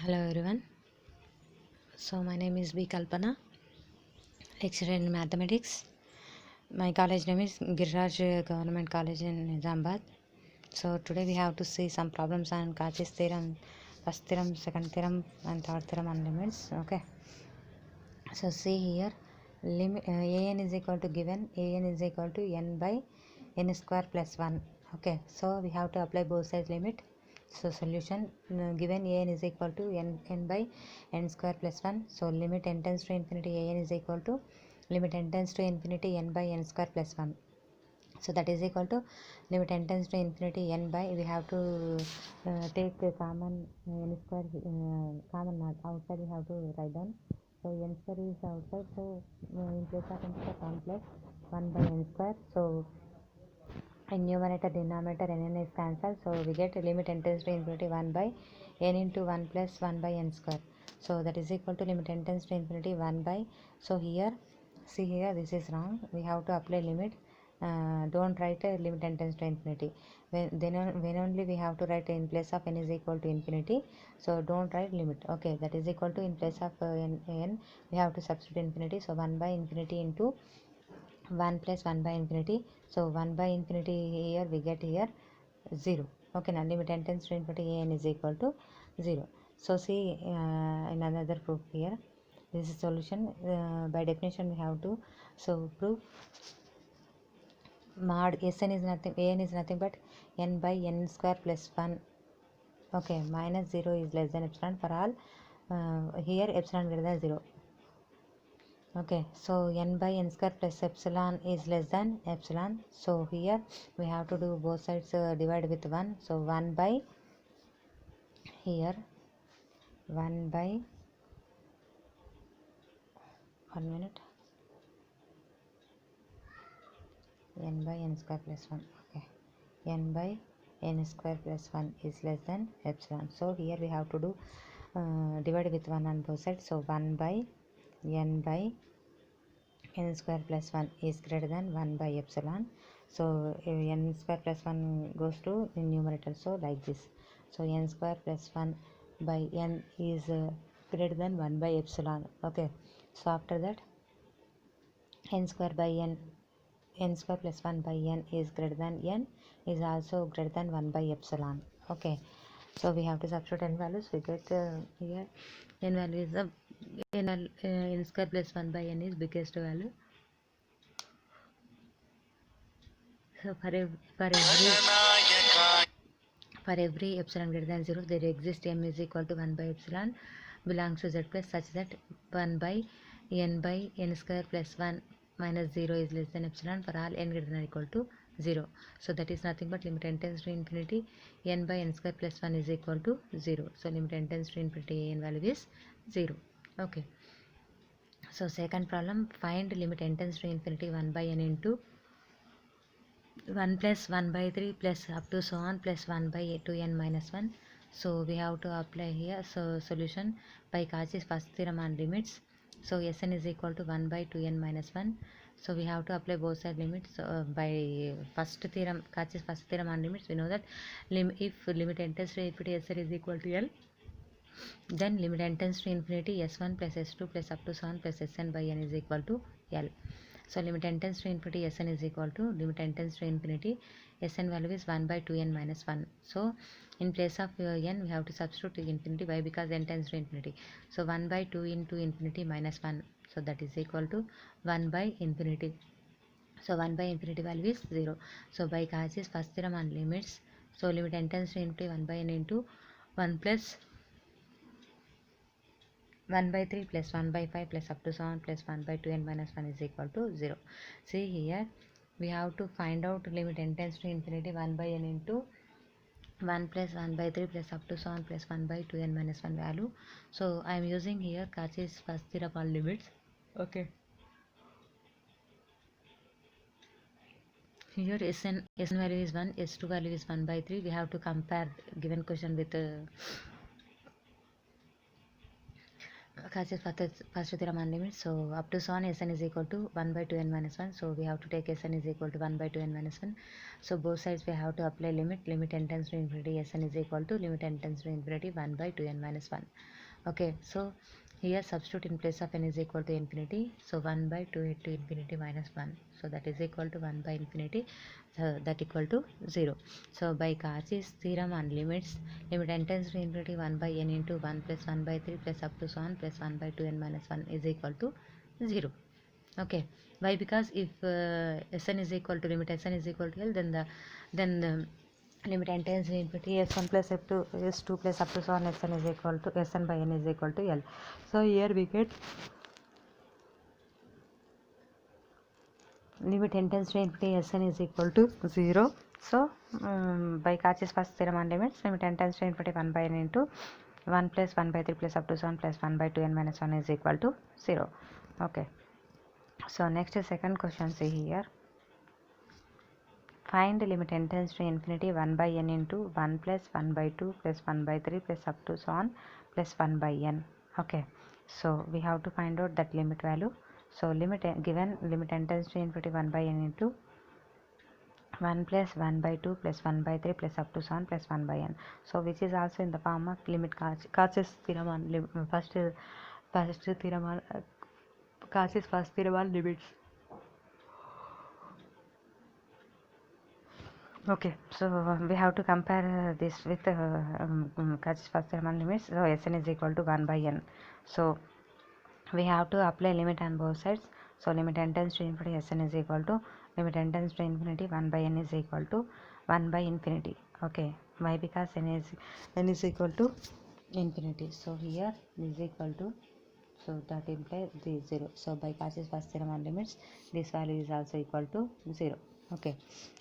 Hello everyone. So my name is B Kalpana, lecturer in mathematics. My college name is Giriraj Government College in Nizamabad. So today we have to see some problems on Cauchy's theorem, first theorem, second theorem, and third theorem on limits. Okay. So see here, limit an is equal to given an is equal to n by n square plus 1. Okay. So we have to apply both sides limit. So solution, given an is equal to n by n square plus 1. So limit n tends to infinity an is equal to limit n tends to infinity n by n square plus 1. So that is equal to limit n tends to infinity n by, we have to take a common n square, common not outside, we have to write down. So n square is outside, so in place of n square 1 plus 1 by n square. So in numerator denominator n is cancelled, so we get limit n tends to infinity 1 by n into 1 plus 1 by n square. So that is equal to limit n tends to infinity 1 by, so here see here this is wrong, we have to apply limit. Don't write limit n tends to infinity, when only we have to write in place of n is equal to infinity. So don't write limit. Okay, that is equal to in place of n we have to substitute infinity. So 1 by infinity into 1 plus 1 by infinity. So 1 by infinity here we get here 0. Okay, now limit n tends to infinity an is equal to 0. So see in another proof here, this is solution. By definition we have to so prove mod Sn is nothing, an is nothing but n by n square plus 1. Okay, minus 0 is less than epsilon for all here epsilon greater than 0. Okay, so n by n square plus epsilon is less than epsilon. So here we have to do both sides divide with 1. So 1 by here 1 by 1 minute n by n square plus 1. Okay, n by n square plus 1 is less than epsilon. So here we have to do divide with 1 on both sides. So 1 by n square plus 1 is greater than 1 by epsilon. So n square plus 1 goes to numerator, so like this. So n square plus 1 by n is greater than 1 by epsilon. Okay, so after that n square by n square plus 1 by n is greater than n is also greater than 1 by epsilon. Okay, so we have to substitute n values. We get here n value is the n square plus 1 by n is biggest value. So for every epsilon greater than 0, there exists m is equal to 1 by epsilon belongs to z plus, such that 1 by n square plus 1 minus 0 is less than epsilon for all n greater than or equal to 0. So that is nothing but limit n tends to infinity n by n square plus 1 is equal to 0. So limit n tends to infinity n value is 0. Okay, so second problem, find limit n tends to infinity 1 by n into 1 plus 1 by 3 plus up to so on plus 1 by 2n minus 1. So we have to apply here. So solution by Cauchy's first theorem on limits. So Sn is equal to 1 by 2n minus 1. So we have to apply both side limits. So by first theorem, Cauchy's first theorem on limits, we know that if limit n tends to infinity Sn is equal to L, then limit n tends to infinity s1 plus s2 plus up to so on plus sn by n is equal to L. So limit n tends to infinity Sn is equal to limit n tends to infinity Sn value is 1 by 2n minus 1. So in place of n we have to substitute infinity. Why? Because n tends to infinity. So 1 by 2 into infinity minus 1. So that is equal to 1 by infinity. So 1 by infinity value is 0. So by Cauchy's first theorem on limits, so limit n tends to infinity 1 by n into 1 plus 1 by 3 plus 1 by 5 plus up to so on plus 1 by 2n minus 1 is equal to 0. See here we have to find out limit n tends to infinity 1 by n into 1 plus 1 by 3 plus up to so on plus 1 by 2n minus 1 value. So I am using here Cauchy's first theorem on limits. Okay, here Sn value is 1, S2 value is 1 by 3. We have to compare given question with Cauchy's first theorem on limits. So up to so on Sn is equal to 1 by 2n minus 1. So we have to take Sn is equal to 1 by 2n minus 1. So both sides we have to apply limit n tends to infinity Sn is equal to limit n tends to infinity 1 by 2n minus 1. Okay, so here substitute in place of n is equal to infinity. So 1 by 2 to infinity minus 1. So that is equal to 1 by infinity, that equal to 0. So by Cauchy's theorem on limit n tends to infinity 1 by n into 1 plus 1 by 3 plus up to so on plus 1 by 2n minus 1 is equal to 0. Okay, why? Because if Sn is equal to limit Sn is equal to L, then the limit n tends to infinity s1 plus f2 s2 plus up to so on Sn is equal to Sn by n is equal to L. So here we get limit n tends to infinity Sn is equal to 0. So by Cauchy's first theorem on limits, limit n tends to infinity 1 by n into 1 plus 1 by 3 plus up to so on plus 1 by 2n minus 1 is equal to 0. Okay, so next is second question. See here, find limit n tends to infinity 1 by n into 1 plus 1 by 2 plus 1 by 3 plus up to so on plus 1 by n. Okay, so we have to find out that limit value. So given limit n tends to infinity 1 by n into 1 plus 1 by 2 plus 1 by 3 plus up to so on plus 1 by n. So which is also in the form of limit Cauchy's theorem on first theorem on Cauchy's first theorem on limits. Okay, so we have to compare this with Cauchy's first theorem on limits. So Sn is equal to 1 by n. So we have to apply limit on both sides. So limit n tends to infinity Sn is equal to limit n tends to infinity 1 by n is equal to 1 by infinity. Okay, why? Because n is equal to infinity. So here is equal to, so that implies the 0. So by Cauchy's first theorem on limits, this value is also equal to 0. Okay,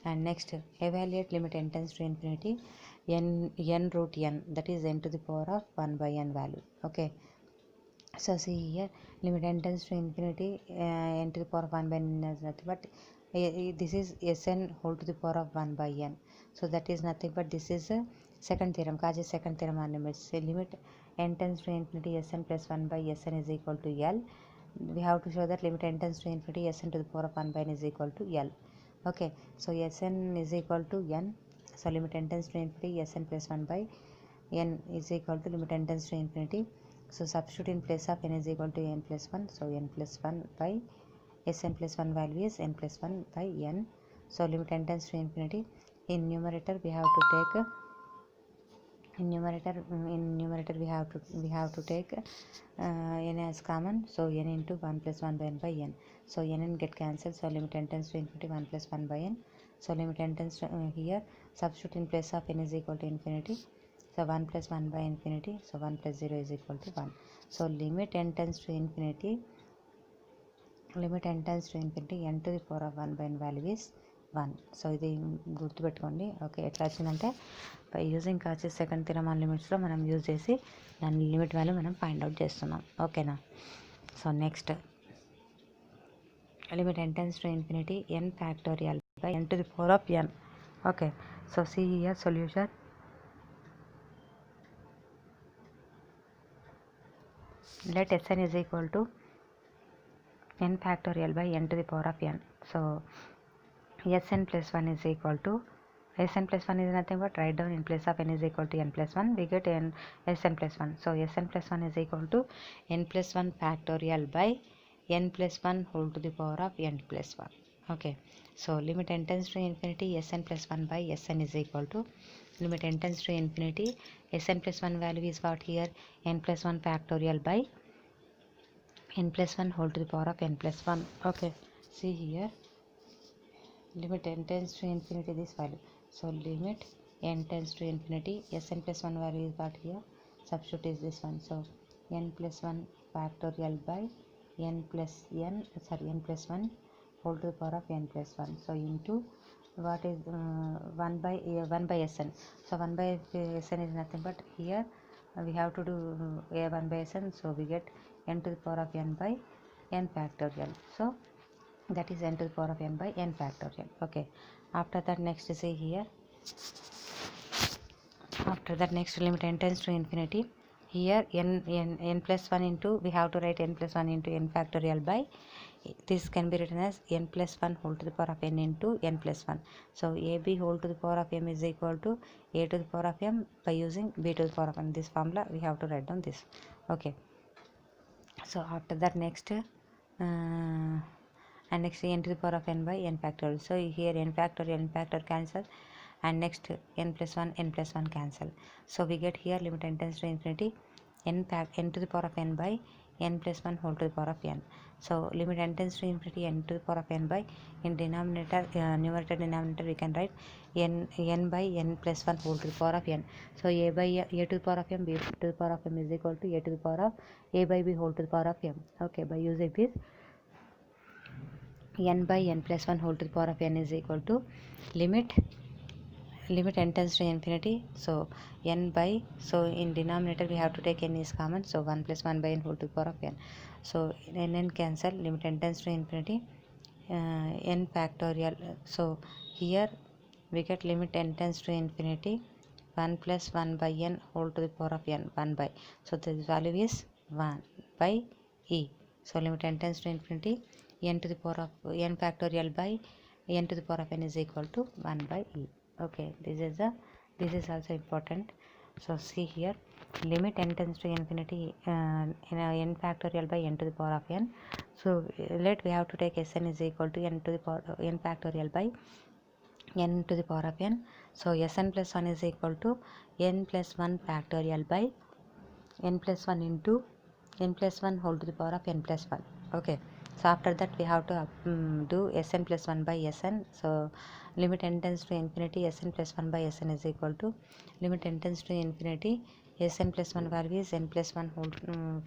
and next evaluate limit n tends to infinity n root n, that is n to the power of 1 by n value. Okay, so see here, limit n tends to infinity n to the power of 1 by n is nothing but this is Sn whole to the power of 1 by n. So that is nothing but this is a second theorem, Cauchy's second theorem on limits. So limit n tends to infinity Sn plus 1 by Sn is equal to L. We have to show that limit n tends to infinity Sn to the power of 1 by n is equal to L. Okay, so Sn is equal to n. So limit n tends to infinity Sn plus 1 by n is equal to limit n tends to infinity. So substitute in place of n is equal to n plus 1. So n plus 1 by Sn plus 1 value is n plus 1 by n. So limit n tends to infinity. In numerator we have to take we have to take n as common. So n into 1 plus 1 by n by n. So n get cancelled. So limit n tends to infinity 1 plus 1 by n. So limit n tends to here substitute in place of n is equal to infinity. So 1 plus 1 by infinity. So 1 plus 0 is equal to 1. So limit n tends to infinity n to the power of 1 by n value is 1. So ఇది గుర్తుపెట్టుకోండి. Okay, ఎట్లా వచ్చిందంటే by using Cauchy's second theorem on లిమిట్స్లో మనం use చేసి దాని limit value మనం find out చేస్తున్నాం. ఓకేనా? So next limit n tends to infinity n factorial by n to the power of n. Okay, so see here solution. Let Sn is equal to n factorial by n to the power of n. So Sn plus 1 is equal to, Sn plus 1 is nothing but write down in place of n is equal to n plus 1, we get Sn plus 1. So Sn plus 1 is equal to n plus 1 factorial by n plus 1 whole to the power of n plus 1. Okay, so limit n tends to infinity Sn plus 1 by Sn is equal to limit n tends to infinity Sn plus 1 value is what here, n plus 1 factorial by n plus 1 whole to the power of n plus 1. Okay, see here, limit n tends to infinity this value. So limit n tends to infinity Sn plus 1 value is what here, substitute is this one. So n plus 1 factorial by n plus 1 whole to the power of n plus 1. So into what is 1 by Sn. So 1 by Sn is nothing but here we have to do 1 by Sn. So we get n to the power of n by n factorial. So that is n to the power of n by n factorial. Okay, after that next see here, after that next limit n tends to infinity here n plus 1 into, we have to write n plus 1 into n factorial by, this can be written as n plus 1 whole to the power of n into n plus 1. So ab whole to the power of m is equal to a to the power of m by using b to the power of n. This formula we have to write down this. Okay, so after that next and next n to the power of n by n factorial. So here n factor cancel, and next n plus 1 cancel. So we get here limit n tends to infinity n to the power of n by n plus 1 whole to the power of n. So limit n tends to infinity n to the power of n by, in denominator numerator denominator we can write n by n plus 1 whole to the power of n. So a to the power of m, b to the power of m is equal to a to the power of a by b whole to the power of m. Okay, by using this n by n plus 1 whole to the power of n is equal to limit n tends to infinity, so n by, so in denominator we have to take n is common, so 1 plus 1 by n whole to the power of n. So n cancel, limit n tends to infinity n factorial. So here we get limit n tends to infinity 1 plus 1 by n whole to the power of n, 1 by, so this value is 1 by e. So limit n tends to infinity n to the power of n factorial by n to the power of n is equal to 1 by e. Okay, this is also important. So see here, limit n tends to infinity n factorial by n to the power of n. So let we have to take Sn is equal to n to the power n factorial by n to the power of n. So Sn plus 1 is equal to n plus 1 factorial by n plus 1 into n plus 1 whole to the power of n plus 1. Okay, so after that we have to do Sn plus 1 by Sn. So limit n tends to infinity Sn plus 1 by Sn is equal to limit n tends to infinity Sn plus 1 value is n plus 1 whole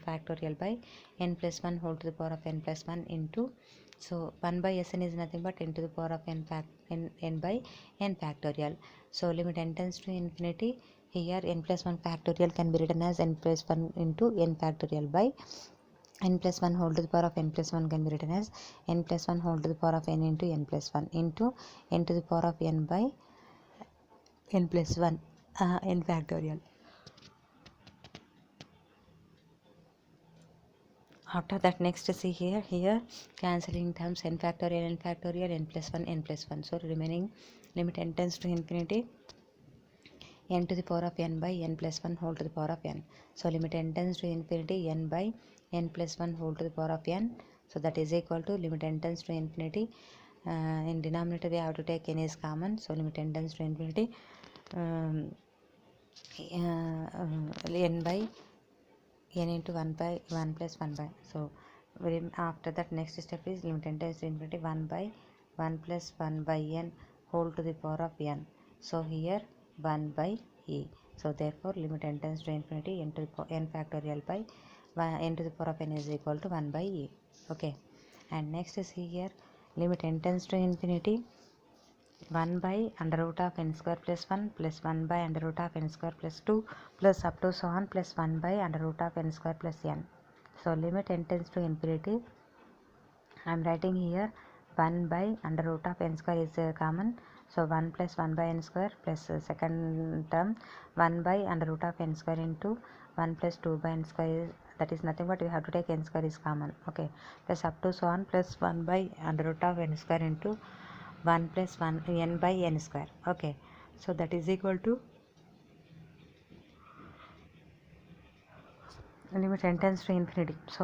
factorial by n plus 1 whole to the power of n plus 1 into, so 1 by Sn is nothing but n to the power of n by n factorial. So limit n tends to infinity, here n plus 1 factorial can be written as n plus 1 into n factorial by n plus 1 whole to the power of n plus 1 can be written as n plus 1 whole to the power of n into n plus 1 into n to the power of n by n plus 1 n factorial. After that next see here cancelling terms n factorial n plus 1. So remaining limit n tends to infinity n to the power of n by n plus 1 whole to the power of n. So limit n tends to infinity n by n plus 1 whole to the power of n. So that is equal to limit n tends to infinity in denominator we have to take n is common. So limit n tends to infinity n by n into 1 by 1 plus 1 by. So after that next step is limit n tends to infinity 1 by 1 plus 1 by n whole to the power of n. So here 1 by e. So therefore limit n tends to infinity n to the n factorial by n to the power of n is equal to 1 by e. Okay, and next is here limit n tends to infinity 1 by under root of n square plus 1 plus 1 by under root of n square plus 2 plus up to so on plus 1 by under root of n square plus n. So limit n tends to infinity, I am writing here 1 by under root of n square is common. So 1 plus 1 by n square plus second term 1 by under root of n square into 1 plus 2 by n square is, that is nothing but we have to take n square is common. Okay, plus up to so on plus 1 by under root of n square into 1 plus 1 n by n square. Okay, so that is equal to limit n tends to infinity. So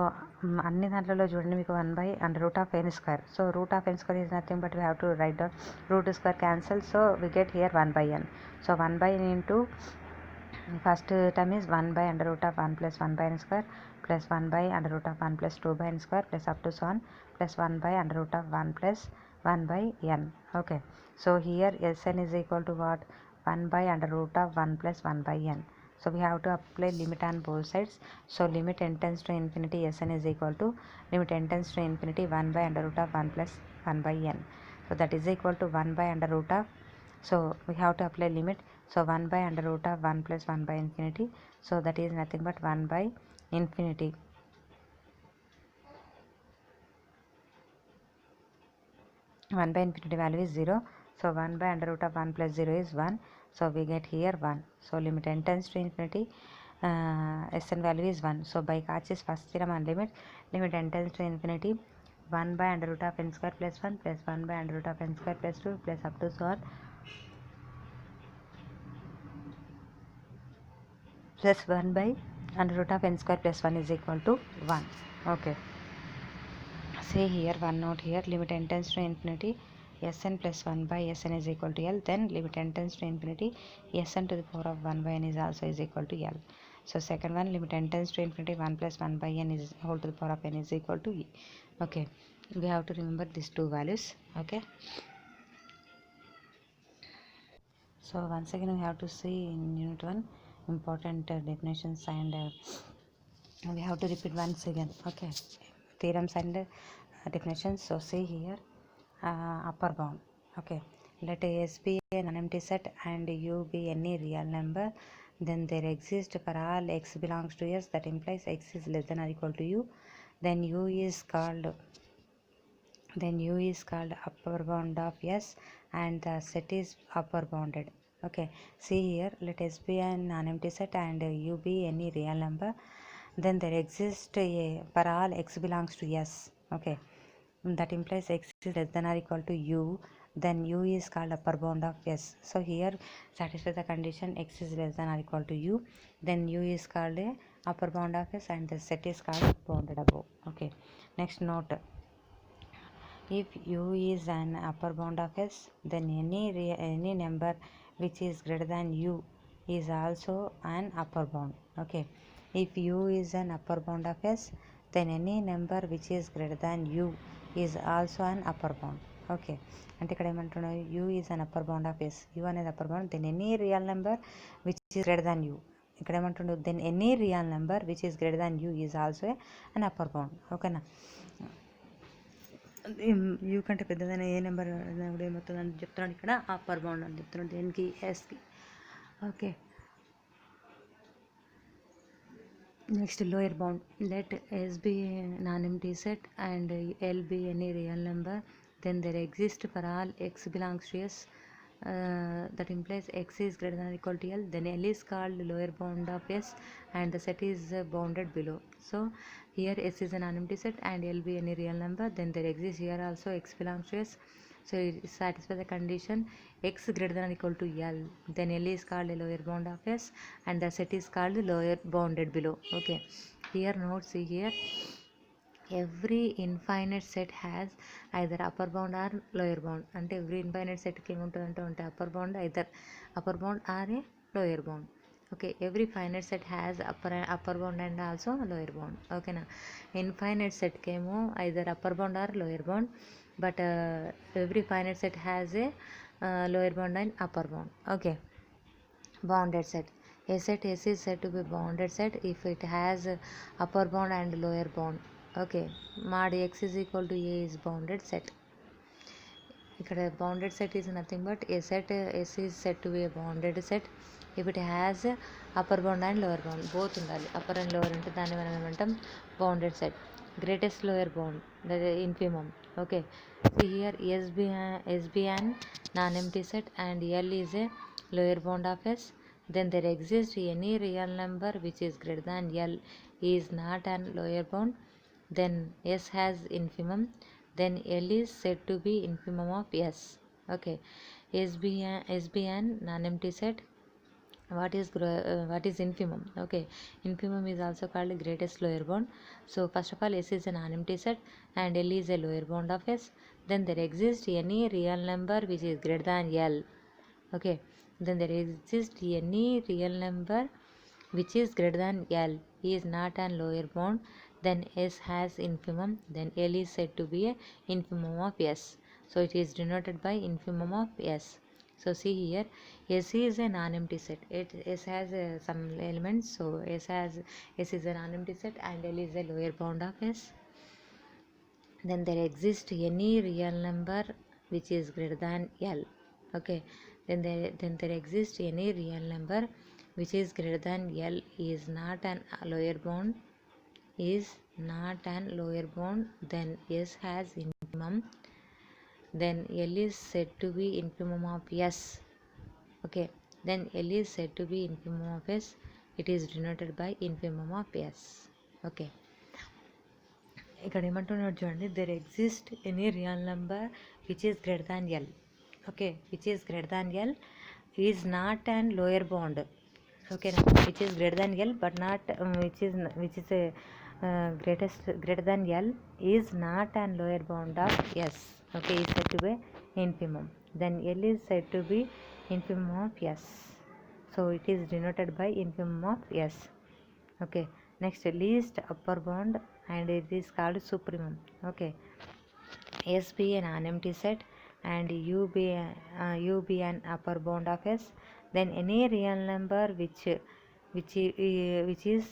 అన్ని దాంట్లో చూడండి మీకు 1 by under root of n square. So root of n square is nothing but we have to write down root square cancel. So we get here 1 by n. So 1 by n into first term is 1 by under root of 1 plus 1 by n square plus 1 by under root of 1 plus 2 by n square plus up to so on plus 1 by under root of 1 plus 1 by n. Okay, so here Sn is equal to what? 1 by under root of 1 plus 1 by n. So we have to apply limit on both sides. So limit n tends to infinity Sn is equal to limit n tends to infinity 1 by under root of 1 plus 1 by n. So that is equal to 1 by under root of, so we have to apply limit. So 1 by under root of 1 plus 1 by infinity. So that is nothing but 1 by infinity. 1 by infinity value is 0. So 1 by under root of 1 plus 0 is 1. So we get here 1. So limit n tends to infinity Sn value is 1. So by Cauchy's first theorem and limit n tends to infinity 1 by under root of n square plus 1 plus 1 by under root of n square plus 2 plus up to so on plus 1 by under root of n square plus 1 is equal to 1. Okay. Say here one note here, limit n tends to infinity Sn plus 1 by Sn is equal to L, then limit n tends to infinity Sn to the power of 1 by n is also is equal to L. So second one, limit n tends to infinity 1 plus 1 by n is whole to the power of n is equal to E. Okay, we have to remember these two values. Okay, so once again we have to see in unit 1 important definitions, and we have to repeat once again. Okay, theorems and definitions. So see here, upper bound. Okay, let S be an empty set and U be any real number, then there exists for all x belongs to S, that implies x is less than or equal to U, then U is called upper bound of S and the set is upper bounded. Okay, see here, let S be an empty set and U be any real number, then there exists for all x belongs to S. Okay, that implies x is less than or equal to U, then U is called upper bound of S. So here satisfy the condition x is less than or equal to U, then U is called a upper bound of S and the set is called bounded above. Okay, next note, if U is an upper bound of S, then any number which is greater than U is also an upper bound. Okay, if U is an upper bound of S, then any number which is greater than U is also an upper bound. Okay, అంటే ఇక్కడ ఏమంటున్నావు, U is an upper bound of S, U అనేది upper bound, then any real number which is greater than U. ఇక్కడ ఏమంటుండవు, then any real number which is greater than U is also an upper bound. ఓకేనా, you కంటే పెద్దదైన ఏ number కూడా ఏమవుతుంది అని చెప్తున్నాడు ఇక్కడ, అప్పర్ బౌండ్ అని చెప్తున్నాడు దేనికి, ఎస్కి. Okay, next lower bound, let S be non empty set and L be any real number, then there exists for all x belongs to S, that implies x is greater than or equal to L, then L is called lower bound of S and the set is bounded below. So here S is an empty set and L be any real number, then there exists here also x belongs to S. So it satisfies the condition x greater than or equal to L, then L is called a lower bound of S and the set is called lower bounded below. Okay, here note, see here, every infinite set has either upper bound or lower bound. అంటే every infinite సెట్కి ఏముంటుందంటే ఉంటే upper bound, either upper bound or a lower bound. Okay, every finite set has upper bound and also lower bound. ఓకేనా, infinite సెట్కి ఏమో either upper bound or lower bound, but every finite set has a lower bound and upper bound. Okay, bounded set, a set S is said to be bounded set if it has upper bound and lower bound. Okay, mod x is equal to a is bounded set. ఇక్కడ bounded set is nothing but a set S is said to be a bounded set if it has upper bound and lower bound, both ఉండాలి, upper and lower ఉంటే దాన్ని మనం ఏమంటాం, bounded set. Greatest lower bound, the infimum. Okay, see here, S be an non-empty set and L is a lower bound of S, then there exists any real number which is greater than L is not an lower bound, then S has infimum, then L is said to be infimum of S. Okay, S be an non-empty set. What is infimum? Okay, infimum is also called greatest lower bound. So first of all, S is a non-empty set and L is a lower bound of S, then there exists any real number which is greater than L. Okay, then there exists any real number which is greater than L is not an lower bound, then S has infimum, then L is said to be a infimum of S. So it is denoted by infimum of S. So see here, S is a non-empty set. S has some elements, so S is a non-empty set and L is a lower bound of S. Then there exists any real number which is greater than L. Okay, then there exists any real number which is greater than L is not an lower bound, then S has infimum, then L is said to be infimum of S. Okay, then L is said to be infimum of S it is denoted by infimum of s. Okay, ఇక్కడ ఏమంటున్నాడు చూడండి, there exist any real number which is greater than L. Okay, which is greater than L is not and lower bound. ఓకేనా, which is greater than L but not which is greater than L is not and lower bound of S. Okay, is said to be infimum. Then L is said to be infimum of S. So it is denoted by infimum of S. Okay, next, least upper bound, and it is called supremum. Okay, S be an empty set and U be an upper bound of S, then any real number which is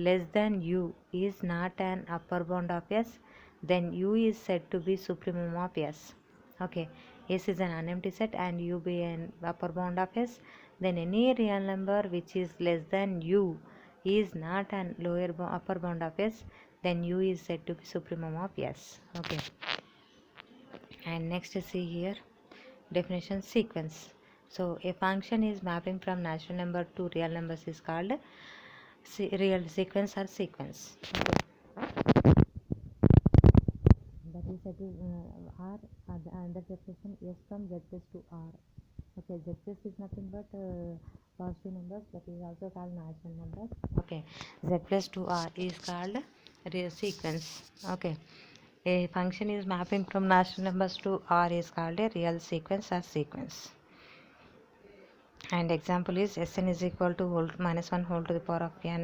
less than U is not an upper bound of S, then U is said to be supremum of S. Okay, S is an unempty set and U be an upper bound of S, then any real number which is less than U is not an upper bound of S, then U is said to be supremum of S. Okay, and next see here definition sequence. So a function is mapping from natural number to real numbers is called real sequence or sequence. Okay, that is said to R under definition S from Z plus to R. Okay, Z plus is nothing but positive numbers, that is also called natural numbers. Okay, Z plus to R is called real sequence. Okay, a function is mapping from natural numbers to R is called a real sequence or sequence. And example is Sn is equal to minus 1 whole to the power of n.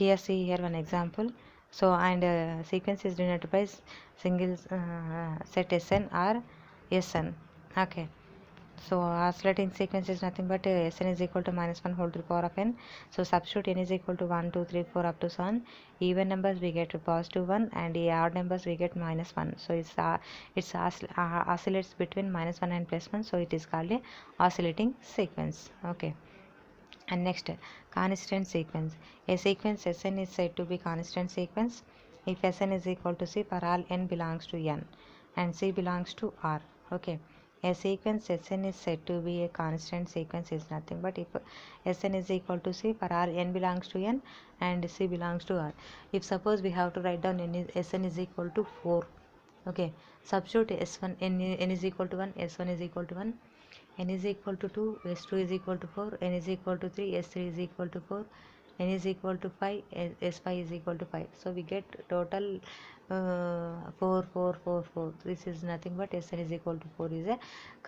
Here see here one example. So and sequence is denoted by single set Sn or Sn. Okay, so oscillating sequence is nothing but Sn is equal to minus 1 whole to the power of n. So substitute n is equal to 1 2 3 4 up to so on. Even numbers we get positive 1 and odd numbers we get minus 1. So it's oscillates between minus 1 and plus 1, so it is called a oscillating sequence. Okay, and next, constant sequence. A sequence Sn is said to be constant sequence if Sn is equal to C for all n belongs to n and C belongs to R. Okay, a sequence Sn is said to be a constant sequence is nothing but if Sn is equal to C for all n belongs to n and C belongs to R. If suppose we have to write down Sn is equal to 4. Okay, substitute S1 n is equal to 1, S1 is equal to 1, n is equal to 2, S2 is equal to 4, n is equal to 3, S3 is equal to 4, n is equal to 5, S5 is equal to 5. So we get total 4 4 4 4. This is nothing but Sn is equal to 4 is a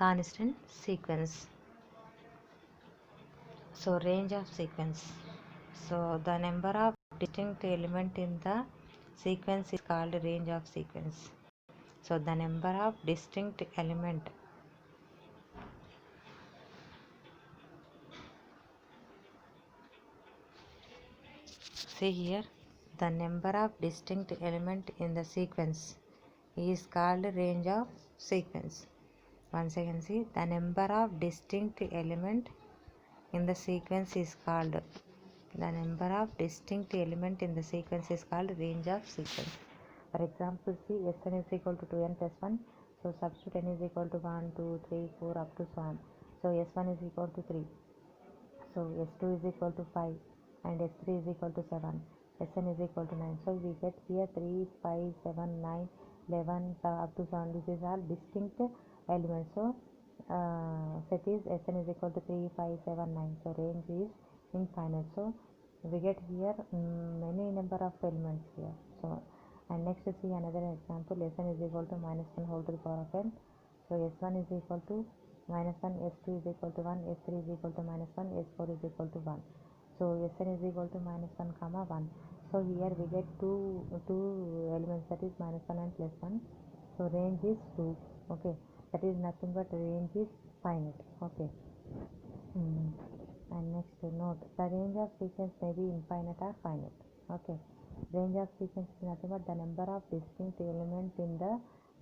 constant sequence. So range of sequence. So the number of distinct element in the sequence is called range of sequence. So the number of distinct element see here, the number of distinct element in the sequence is called range of sequence. Once again see, the number of distinct element in the sequence is called range of sequence. For example, see Sn is equal to 2n plus 1. So substitute n is equal to 1 2 3 4 up to so on. So S1 is equal to 3. So S2 is equal to 5 and S3 is equal to 7. Sn is equal to 9. So we get here 3 5 7 9 11 up to 7. This is all distinct elements. So set is Sn is equal to 3 5 7 9. So range is infinite. So we get here many number of elements here. So and next see another example. Sn is equal to minus 1 whole to the power of n. So S1 is equal to minus 1, S2 is equal to 1, S3 is equal to minus 1, S4 is equal to 1. So Sn is equal to minus 1 comma 1. So here we get two elements, that is minus 1 and plus 1. So range is 2. Okay, that is nothing but range is finite. Okay. And next note, the range of sequence may be infinite or finite. Okay, range of sequence is nothing but the number of distinct elements in the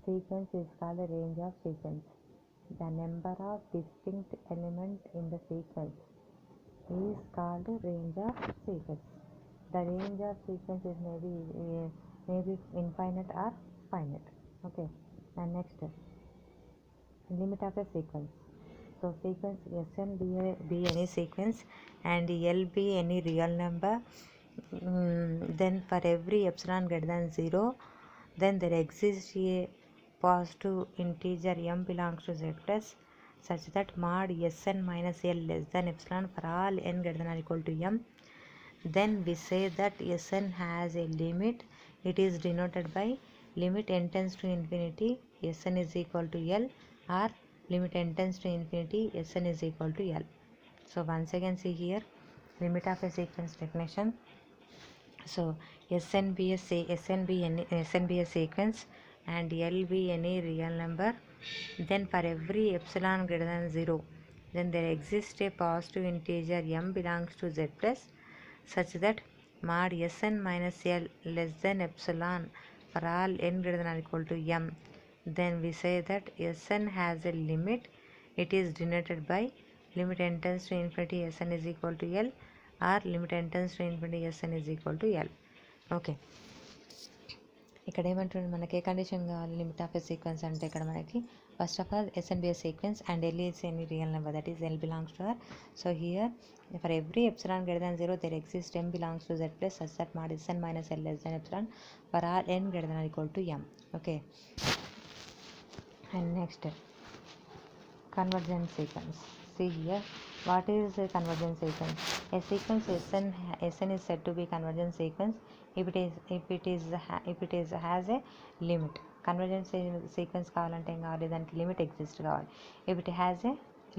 sequence is called the range of sequence. The number of distinct elements in the sequence is called range of sequence. The range of sequence is maybe infinite or finite. Okay, and next, limit of a sequence. So sequence Sn be any sequence and L be any real number. Then for every epsilon greater than 0, then there exists a positive integer m belongs to z plus such that mod Sn minus L less than epsilon for all n greater than or equal to m. Then we say that Sn has a limit. It is denoted by limit n tends to infinity Sn is equal to L, or limit n tends to infinity Sn is equal to L. So once again see here limit of a sequence definition. So Sn be a sequence and L be any real number. Then for every epsilon greater than 0, then there exists a positive integer m belongs to z plus such that mod Sn minus L less than epsilon for all n greater than or equal to m. Then we say that Sn has a limit. It is denoted by limit n tends to infinity Sn is equal to L, or limit n tends to infinity Sn is equal to L. Okay, ఇక్కడ ఏమంటుంది మనకి ఏ condition కావాలి limit of a sequence అంటే ఇక్కడ మనకి first of all S and B sequence and L is any real number that is L belongs to R. So here for every epsilon greater than 0 there exist M belongs to Z plus such that mod SN minus L less than epsilon for R N greater than equal to M. Okay, and next convergent sequence. See here, what is a convergent sequence? A sequence Sn is said to be convergent sequence if it is has a limit. Convergent sequence కావాలంటే ఏం కావాలి, దానికి limit exist కావాలి. if it has a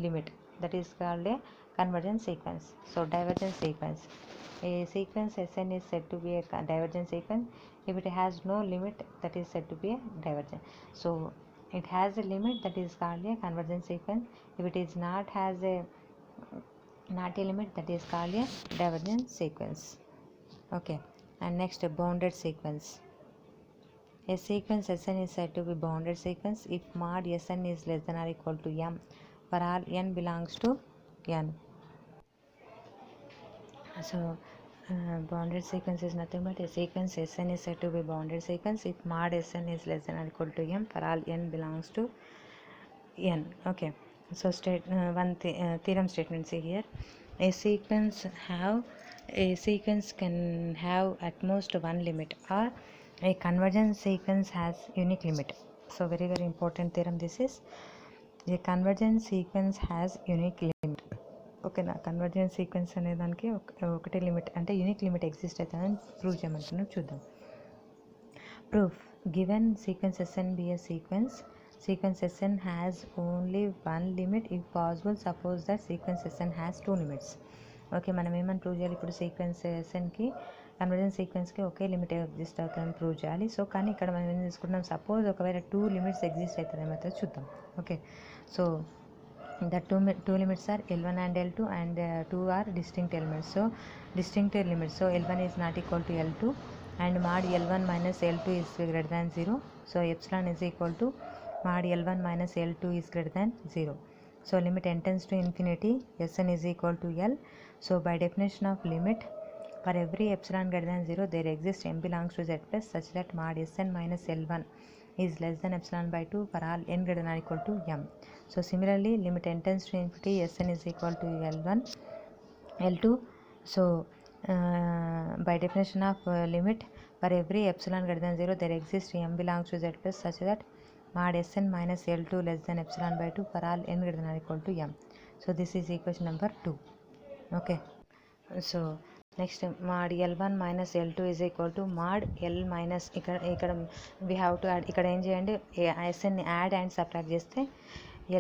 limit, that is called a convergent sequence. So divergent sequence, a sequence Sn is said to be a divergent sequence if it has no limit, that is said to be a divergent. So it has a limit, that is called a convergent sequence. If it is not a limit, that is called a divergent sequence. Okay, and next bounded sequence. A sequence Sn is said to be bounded sequence if mod Sn is less than or equal to m for all n belongs to n. So bounded sequence is nothing but a sequence Sn is said to be bounded sequence if mod Sn is less than or equal to m for all n belongs to n. Okay, so theorem statement. See here, a sequence can have at most one limit, or a convergent sequence has unique limit. So very important theorem this is. A convergent sequence has unique limit. ఓకేనా, convergent sequence అనే దానికి ఒకటే limit అంటే unique limit exist అవుతుందని prove చేయమంటున్నాం. చూద్దాం. Proof given sequence Sn be a sequence Sn has only one limit if possible. Suppose that sequence Sn has two limits. Okay, మనం ఏమని prove చేయాలి ఇప్పుడు, సీక్వెన్స్ Snకి కన్వర్జెంట్ సీక్వెన్స్కి ఒకే లిమిట్ ఎగ్జిస్ట్ అవుతుందని prove చేయాలి. So కానీ ఇక్కడ మనం ఏం తీసుకుంటాం, సపోజ్ ఒకవేళ టూ లిమిట్స్ ఎగ్జిస్ట్ అవుతుంది మాత్రం చూద్దాం. Okay, so the two limits are L1 and L2, and two are distinct elements. So distinct limits, so L1 is not equal to L2 and mod L1 minus L2 is greater than 0. So epsilon is equal to mod L1 minus L2 is greater than 0. So limit n tends to infinity Sn is equal to L. So by definition of limit, for every epsilon greater than 0 there exists m belongs to z plus such that mod Sn minus L1 is less than epsilon by 2 for all n greater than or equal to m. So similarly, limit n tends to infinity Sn is equal to L1 L2. So by definition of limit, for every epsilon greater than 0 there exists m belongs to z plus such that mod Sn minus L2 less than epsilon by 2 for all n greater than or equal to m. So this is equation number 2. Okay, so next mod L1 minus L2 is equal to mod L minus ఇక్కడ we have to add, ఇక్కడ ఏం చేయండి, Sn add and subtract చేస్తే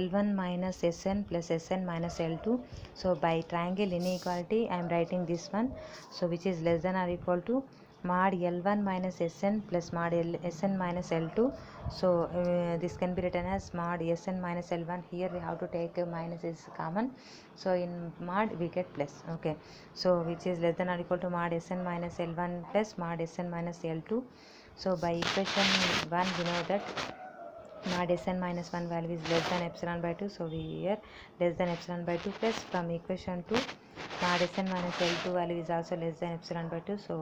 L1 minus Sn plus Sn minus L2. So by triangle inequality I am writing this one, so which is less than or equal to mod L1 minus Sn plus mod Sn minus L2. So this can be written as mod Sn minus L1. Here we have to take minus is common, so in mod we get plus. Okay, so which is less than or equal to mod Sn minus L1 plus mod Sn minus L2. So by equation 1 we know that mod Sn minus 1 value is less than epsilon by 2. So we here less than epsilon by 2 plus from equation 2 mod Sn minus L2 value is also less than epsilon by 2. So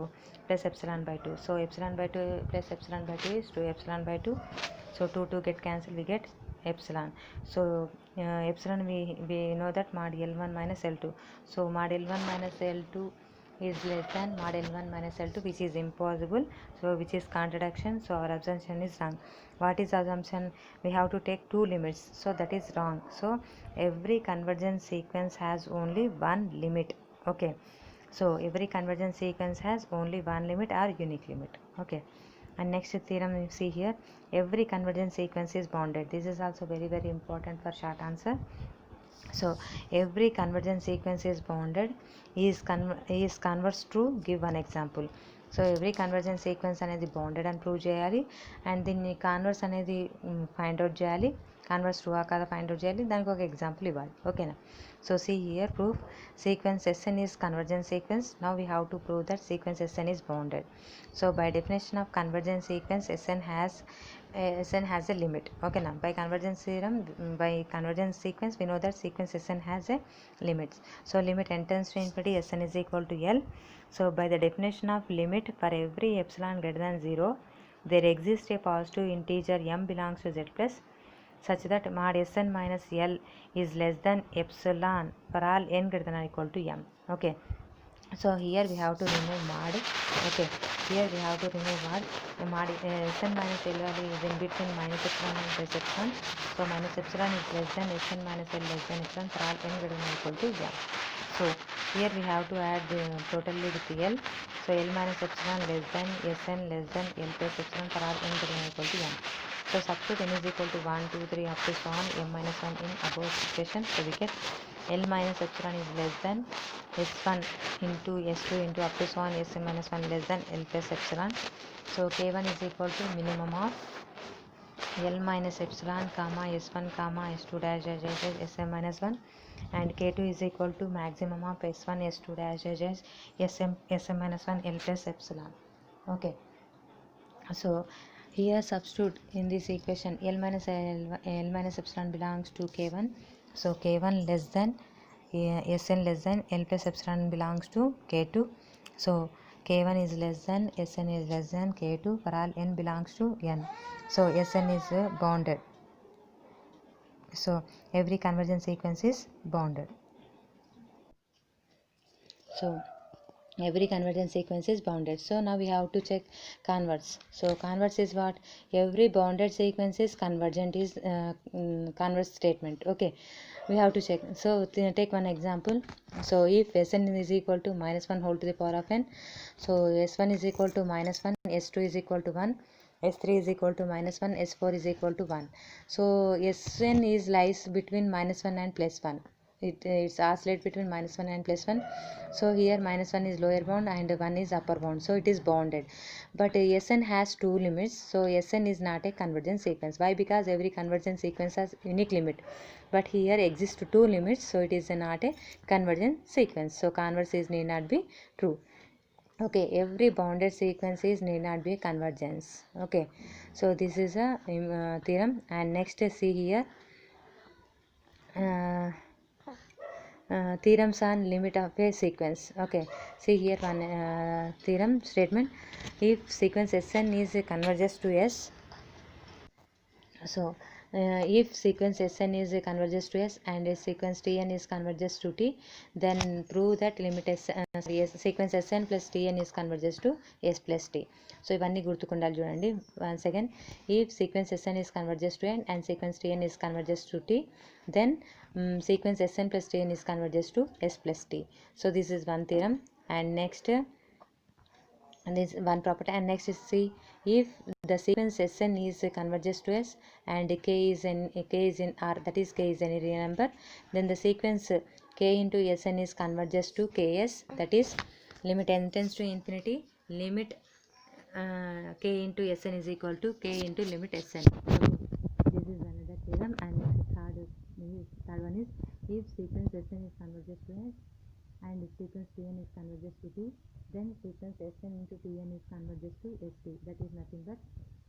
plus epsilon by 2. So epsilon by 2 plus epsilon by 2 is 2 epsilon by 2. So 2 get cancelled, we get epsilon. So epsilon we know that mod L1 minus L2. So mod L1 minus L2 is less than mod L1 minus L2, which is impossible, so which is contradiction, so our assumption is wrong. What is assumption? We have to take two limits, so that is wrong. So every convergence sequence has only one limit. Okay, so every convergence sequence has only one limit or unique limit. Okay, and next theorem you see here, every convergence sequence is bounded. This is also very important for short answer. So every convergence sequence is bounded is converse true. Give one example. So every convergence sequence అనేది bounded అని prove చేయాలి, and దీన్ని converse అనేది find out చేయాలి. Converse true కాదా find out చేయాలి, దానికి ఒక ఎగ్జాంపుల్ ఇవ్వాలి. ఓకేనా? So see here proof sequence Sn is convergent sequence. Now we have to prove that sequence Sn is bounded. So by definition of convergent sequence, Sn has a limit. Okay, now by convergence theorem, by convergence sequence, we know that sequence Sn has a limits. So limit n tends to infinity, Sn is equal to L. So by the definition of limit, for every epsilon greater than 0, there exists a positive integer m belongs to z plus, such that mod Sn minus L is less than epsilon for all n greater than or equal to m. Okay, so here we have to remove mod. Okay, here we have to remove mod Sn minus L value is in between minus epsilon and plus epsilon. So minus epsilon is less than Sn minus L less than epsilon for all n greater than or equal to m. So here we have to add totally with L. So L minus epsilon less than Sn less than L plus epsilon for all n greater than or equal to m. So substitute n is equal to 1, 2, 3 up to so on m minus 1 in above equation. So we get L minus epsilon is less than S1 into S2 into up to so on Sn minus 1 less than L plus epsilon. So K1 is equal to minimum of L minus epsilon comma S1 comma S2 dash dash dash Sn minus 1, and K2 is equal to maximum of S1 S2 dash dash dash Sn minus 1 L plus epsilon. Okay, so here substitute in this equation L minus epsilon belongs to K1. So K1 less than Sn less than L plus epsilon belongs to K2. So K1 is less than Sn is less than K2 for all n belongs to n. So Sn is bounded. So every convergence sequence is bounded. So every convergence sequence is bounded. So now we have to check converse. So converse is what? Every bounded sequence is convergent is converse statement. Okay, we have to check. So take one example. So if Sn is equal to minus 1 whole to the power of n, so S1 is equal to minus 1, S2 is equal to 1, S3 is equal to minus 1, S4 is equal to 1. So Sn is lies between minus 1 and plus 1. It's oscillate between minus 1 and plus 1. So here minus 1 is lower bound and 1 is upper bound, so it is bounded. But Sn has two limits, so Sn is not a convergent sequence. Why? Because every convergent sequence has unique limit, but here exist two limits, so it is not a convergent sequence. So converse is need not be true. Okay, every bounded sequence is need not be a convergence. Okay, so this is a theorem. And next see here theorems on limit of a sequence. Okay, see here one theorem statement. If sequence Sn is converges to S, so if sequence Sn is converges to S and sequence Tn is converges to T, then prove that limit sequence Sn plus Tn is converges to S plus T. So ఇవన్నీ గుర్తుకుండాలి చూడండి. Once again, if sequence Sn is converges to N and sequence Tn is converges to T, then sequence Sn plus Tn is converges to S plus T. So this is one theorem. And next this one property. And next is see, if the sequence Sn is converges to S and k is in R, that is k is any real number, then the sequence k into Sn is converges to Ks, that is limit n tends to infinity, limit k into Sn is equal to k into limit Sn. This is another theorem. And third one is, if sequence Sn is converges to S and sequence Tn is converges to T, then sequence Sn into Tn is converges to St. That is nothing but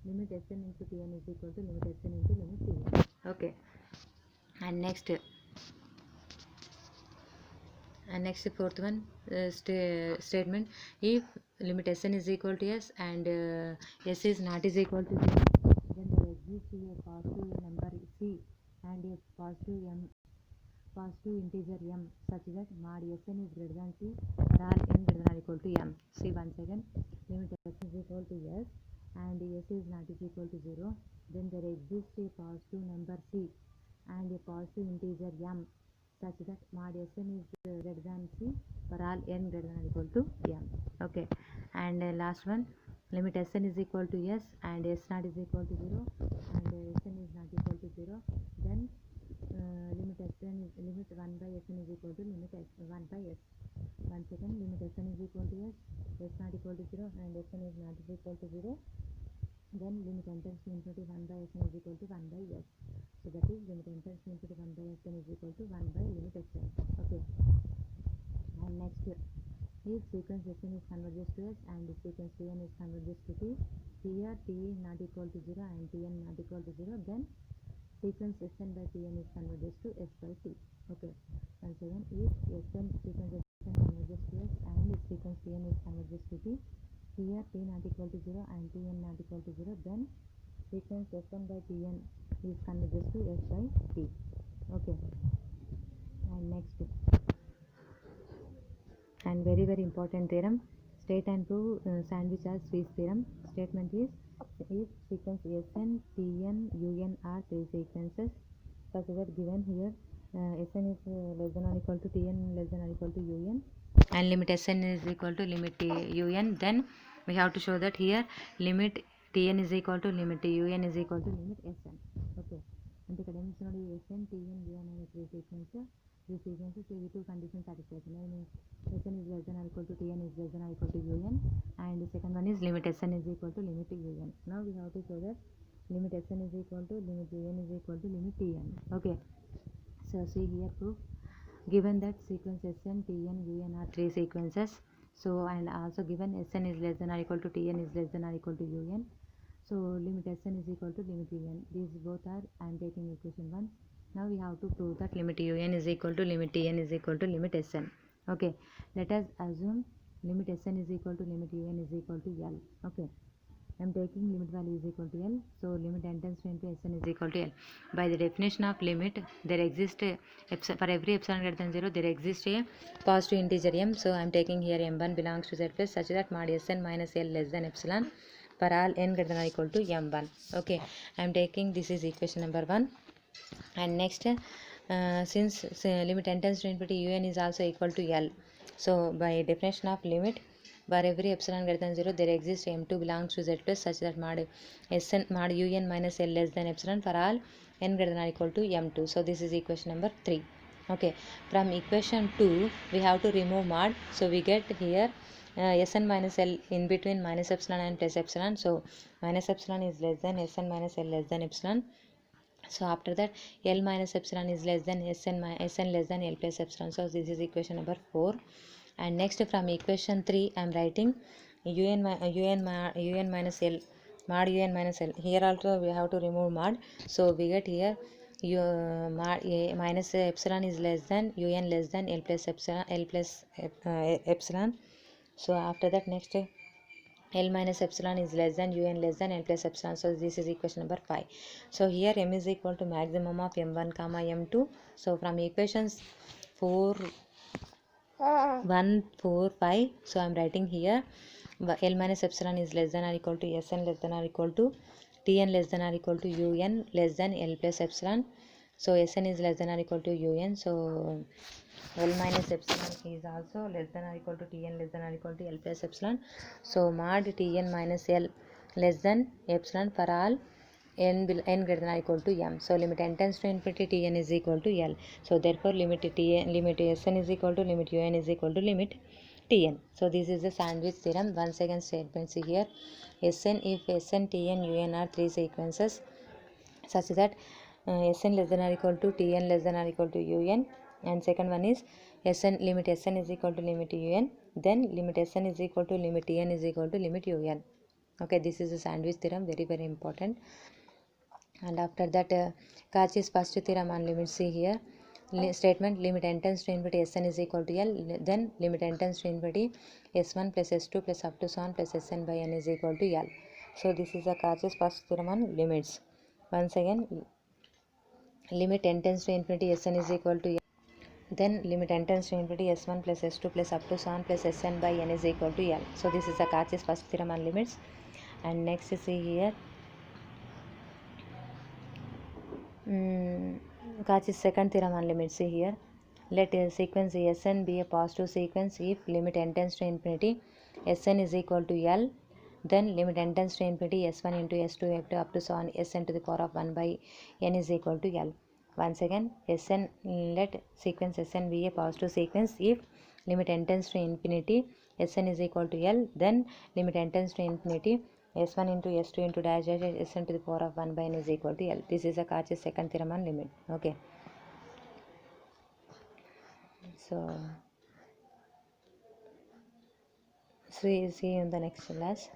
limit Sn into Tn is equal to limit Sn into limit Tn. Okay, and next fourth one statement. If limit Sn is equal to S and S is not is equal to 0, then there exists a positive number C and a positive integer m such that mod Sn is greater than C for all n greater than or equal to m. See once again, limit S is equal to S and S is not is equal to 0, then there exists a positive number C and a positive integer m such that mod Sn is greater than C for all n greater than or equal to m. Okay, and last one, limit Sn is equal to S and S not is equal to 0 and Sn is not equal to 0, then limit 1 by Sn is equal to limit 1 by S. Once again, limit Sn is equal to S not equal to 0 and Sn is not equal to 0, then limit n tends to infinity 1 by Sn is equal to 1 by S. So that is limit n tends to infinity 1 by Sn is equal to 1 by limit Sn. Okay, and next, if sequence Sn is converges to S and sequence Tn is converges to T, here T not equal to 0 and Tn not equal to 0, then sequence Sn by Tn is converges to S by T. Okay, once again, if sequence Sn converges to S and sequence Tn is converges to T, here T not equal to 0 and Tn not equal to 0, then sequence Sn by Tn is converges to S by T. Okay, and next, and very important theorem, state and prove sandwich as Swiss theorem. Statement is, if sequence Sn, Tn, Un are three sequences such that given here Sn is less than or equal to Tn less than or equal to Un and limit Sn is equal to limit Un, then we have to show that here limit Tn is equal to limit Un is equal to limit Sn. Okay, అంటే ఇక్కడ ఏమి ఇస్తున్నాడు, Sn, Tn, Un అనే three sequences ఈ two conditions satisfy. Means Sn is less than or equal to Tn is less than or equal to Un, and the second one is limit Sn is equal to limit Un. Now we have to show that limit Sn is equal to limit Un is equal to limit Tn. Okay, so see here proof. Given that sequence Sn, Tn, Un are three sequences, so and also given Sn is less than or equal to Tn is less than or equal to Un, so limit Sn is equal to limit Un. These both are, I am taking equation 1. Now we have to prove that limit Un is equal to limit Tn is equal to limit Sn. Okay, let us assume limit Sn is equal to limit Un is equal to L. Okay, I am taking limit value is equal to L, so limit n tends to infinity Sn is equal to L. By the definition of limit, there exists for every epsilon greater than 0 there exists a positive integer m, so I am taking here m1 belongs to Z plus such that mod Sn minus L less than epsilon for all n greater than or equal to m1. Okay, I am taking, this is equation number 1. And next, since limit n tends to infinity Un is also equal to L, so by definition of limit, for every epsilon greater than 0 there exists m2 belongs to Z plus such that mod Un minus L less than epsilon for all n greater than or equal to m2. So this is equation number 3. Okay, from equation 2 we have to remove mod, so we get here Sn minus L in between minus epsilon and plus epsilon, so minus epsilon is less than Sn minus L less than epsilon. So after that L minus epsilon is less than Sn less than L plus epsilon. So this is equation number 4. And next, from equation 3 I am writing Un minus L, mod Un minus L. Here also we have to remove mod, so we get here minus epsilon is less than Un less than L plus epsilon. So after that, next, L minus epsilon is less than Un less than L plus epsilon. So this is equation number 5. So here m is equal to maximum of m1 comma m2. So from equations 4, 1, 4, 5, so I am writing here L minus epsilon is less than or equal to Sn less than or equal to Tn less than or equal to Un less than L plus epsilon. So Sn is less than or equal to Un, so L minus epsilon is also less than or equal to Tn less than or equal to L plus epsilon. So mod Tn minus L less than epsilon for all n greater than or equal to m. So limit n tends to infinity Tn is equal to L. So therefore limit Sn is equal to limit Un is equal to limit Tn. So this is the sandwich theorem. Once again statement see here, Sn, if Sn, Tn, Un are three sequences such that Sn less than or equal to Tn less than or equal to Un, and second one is limit Sn is equal to limit Un, then limit Sn is equal to limit Tn is equal to limit Un. Okay, this is the sandwich theorem, very important. And after that, Cauchy's first theorem on limit, see here statement, limit n tends to infinity Sn is equal to L, then limit n tends to infinity S1 plus S2 plus up to so on plus Sn by n is equal to L. So this is the Cauchy's first theorem on limits. Once again, limit n tends to infinity Sn is equal to n. Then limit n tends to infinity S1 plus S2 plus up to so on plus Sn by n is equal to L. So this is the Cauchy's first theorem on limits. And next see here, Cauchy's second theorem on limits. See here, let a sequence Sn be a positive sequence if limit n tends to infinity Sn is equal to L. Then limit n tends to infinity S1 into S2 up to so on Sn to the power of 1 by n is equal to L. Once again, Sn, let sequence Sn be a positive sequence if limit n tends to infinity Sn is equal to L. Then limit n tends to infinity S1 into S2 into dash dash Sn to the power of 1 by n is equal to L. This is a Cauchy's second theorem on limit. Okay. So see you in the next class.